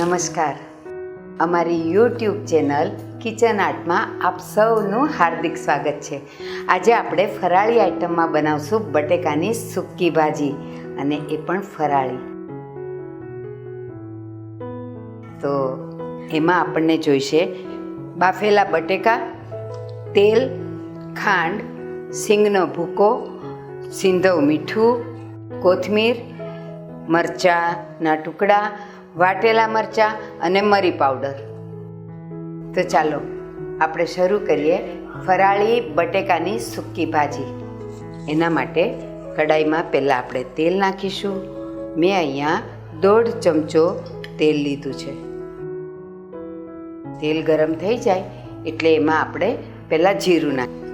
નમસ્કાર. અમારી YouTube channel kitchen આર્ટમાં આપ સૌનું હાર્દિક સ્વાગત છે. આજે આપણે ફરાળી આઈટમમાં બનાવશું બટેકાની સૂકી ભાજી, અને એ પણ ફરાળી. તો એમાં આપણને જોઈશે બાફેલા બટેકા, તેલ, ખાંડ, સિંગનો ભૂકો, સિંધવ મીઠું, કોથમીર, મરચાંના ટુકડા, વાટેલા મરચાં અને મરી પાવડર. તો ચાલો આપણે શરૂ કરીએ ફરાળી બટેકાની સૂકી ભાજી. એના માટે કડાઈમાં પહેલાં આપણે તેલ નાખીશું. મેં અહીંયા 1.5 ચમચો તેલ લીધું છે. તેલ ગરમ થઈ જાય એટલે એમાં આપણે પહેલાં જીરું નાખીશું.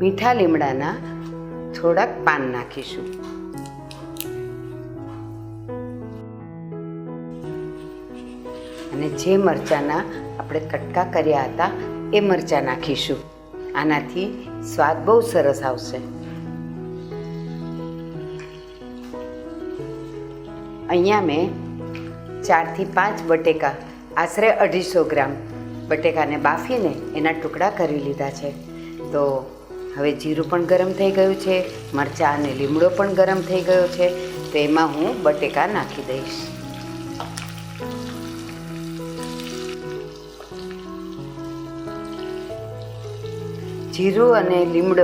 મીઠા લીમડાના થોડાક પાન નાખીશું. અને જે મરચાંના આપણે કટકા કર્યા હતા એ મરચાં નાખીશું. આનાથી સ્વાદ બહુ સરસ આવશે. અહીંયા મેં 4 થી 5 બટેકા, આશરે 250 ગ્રામ બટેકાને બાફીને એના ટુકડા કરી લીધા છે. તો હવે જીરું પણ ગરમ થઈ ગયું છે, મરચાં અને લીમડો પણ ગરમ થઈ ગયો છે. તો એમાં હું બટેકા નાખી દઈશ. જીરું અને લીમડો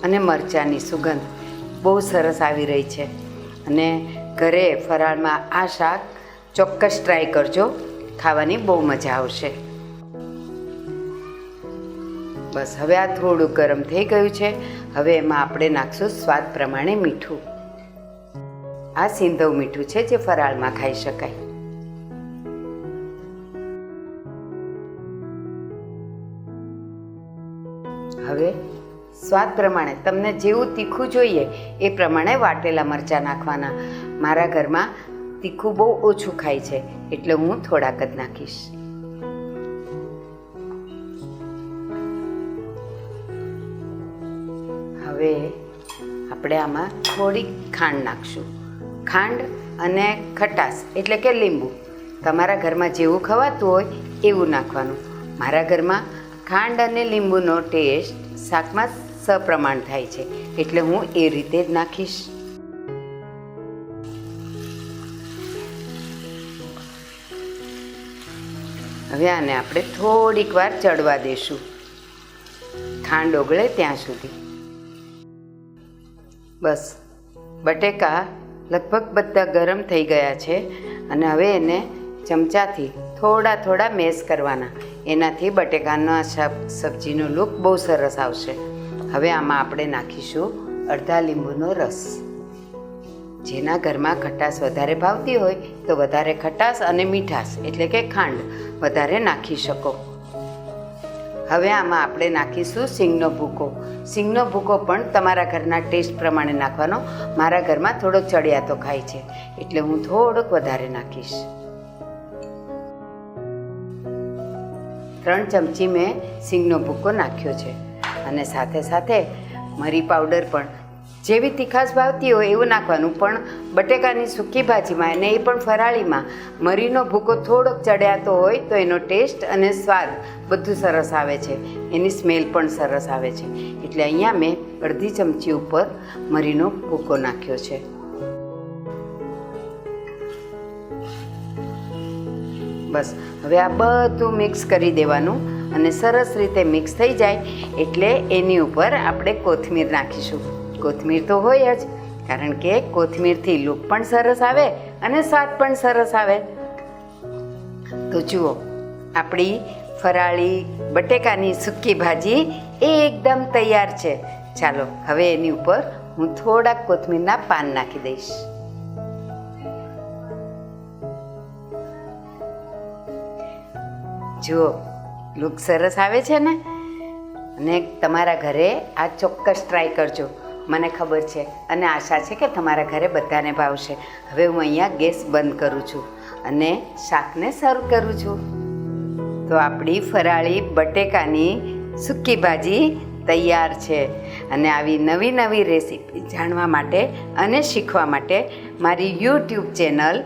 અને મરચાંની સુગંધ બહુ સરસ આવી રહી છે. અને ઘરે ફરાળમાં આ શાક ચોક્કસ ટ્રાય કરજો, ખાવાની બહુ મજા આવશે. બસ હવે આ થોડું ગરમ થઈ ગયું છે. હવે એમાં આપણે નાખશું સ્વાદ પ્રમાણે મીઠું. આ સિંધવ મીઠું છે જે ફરાળમાં ખાઈ શકાય. હવે સ્વાદ પ્રમાણે તમને જેવું તીખું જોઈએ એ પ્રમાણે વાટેલા મરચાં નાખવાના. મારા ઘરમાં તીખું બહુ ઓછું ખાય છે એટલે હું થોડાક જ નાખીશ. હવે આપણે આમાં થોડીક ખાંડ નાખશું. ખાંડ અને ખટાશ એટલે કે લીંબુ તમારા ઘરમાં જેવું ખવાતું હોય એવું નાખવાનું. મારા ઘરમાં ખાંડ અને લીંબુનો ટેસ્ટ શાકમાં સપ્રમાણ થાય છે એટલે હું એ રીતે જ નાખીશ. હવે આને આપણે થોડીક વાર ચડવા દઈશું, ખાંડ ઓગળે ત્યાં સુધી. બસ બટેકા લગભગ બધા ગરમ થઈ ગયા છે અને હવે એને ચમચાથી થોડા મેશ કરવાના. એનાથી બટેકાનો સબ્જીનો લુક બહુ સરસ આવશે. હવે આમાં આપણે નાખીશું અડધા લીંબુનો રસ. જેના ઘરમાં ખટાશ વધારે ભાવતી હોય તો વધારે ખટાશ અને મીઠાશ એટલે કે ખાંડ વધારે નાખી શકો. હવે આમાં આપણે નાખીશું સિંગનો ભૂકો. સિંગનો ભૂકો પણ તમારા ઘરના ટેસ્ટ પ્રમાણે નાખવાનો. મારા ઘરમાં થોડો ચડિયાતો ખાય છે એટલે હું થોડોક વધારે નાખીશ. 3 ચમચી મેં સિંગનો ભૂકો નાખ્યો છે અને સાથે સાથે મરી પાવડર પણ જેવી તીખાશ ભાવતી હોય એવું નાખવાનું. પણ બટેકાની સૂકી ભાજીમાં અને એ પણ ફરાળીમાં મરીનો ભૂકો થોડોક ચડ્યાતો હોય તો એનો ટેસ્ટ અને સ્વાદ બધું સરસ આવે છે, એની સ્મેલ પણ સરસ આવે છે. એટલે અહીંયા મેં અડધી ચમચી ઉપર મરીનો ભૂકો નાખ્યો છે. બસ હવે આ બધું મિક્સ કરી દેવાનું અને સરસ રીતે મિક્સ થઈ જાય એટલે એની ઉપર આપણે કોથમીર નાખીશું. કોથમીર તો હોય જ, કારણ કે કોથમીરથી લુક પણ સરસ આવે અને સ્વાદ પણ સરસ આવે. તો જુઓ, આપણી ફરાળી બટેકાની સૂકી ભાજી એકદમ તૈયાર છે. ચાલો હવે એની ઉપર હું થોડાક કોથમીરના પાન નાખી દઈશ. જુઓ, લુક સરસ આવે છે ને. અને તમારા ઘરે આ ચોક્કસ ટ્રાય કરજો. મને ખબર છે અને આશા છે કે તમારા ઘરે બધાને ભાવશે. હવે હું અહીંયા ગેસ બંધ કરું છું અને શાકને સર્વ કરું છું. તો આપણી ફરાળી બટેકાની સૂકી ભાજી તૈયાર છે. અને આવી નવી નવી રેસીપી જાણવા માટે અને શીખવા માટે મારી યુટ્યુબ ચેનલ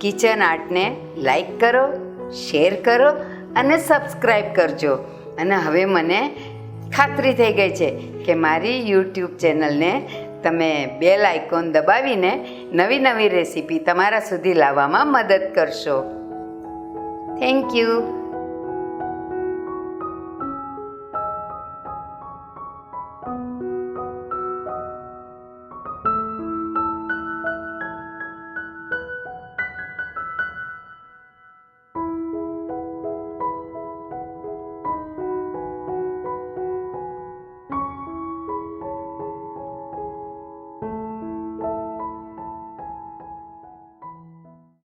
કિચન આર્ટને લાઈક કરો, શેર કરો અને સબસ્ક્રાઈબ કરજો. અને હવે મને ખાતરી થઈ ગઈ છે કે મારી યુટ્યુબ ચેનલને તમે બેલ આઇકોન દબાવીને નવી નવી રેસીપી તમારા સુધી લાવવામાં મદદ કરશો. Thank you.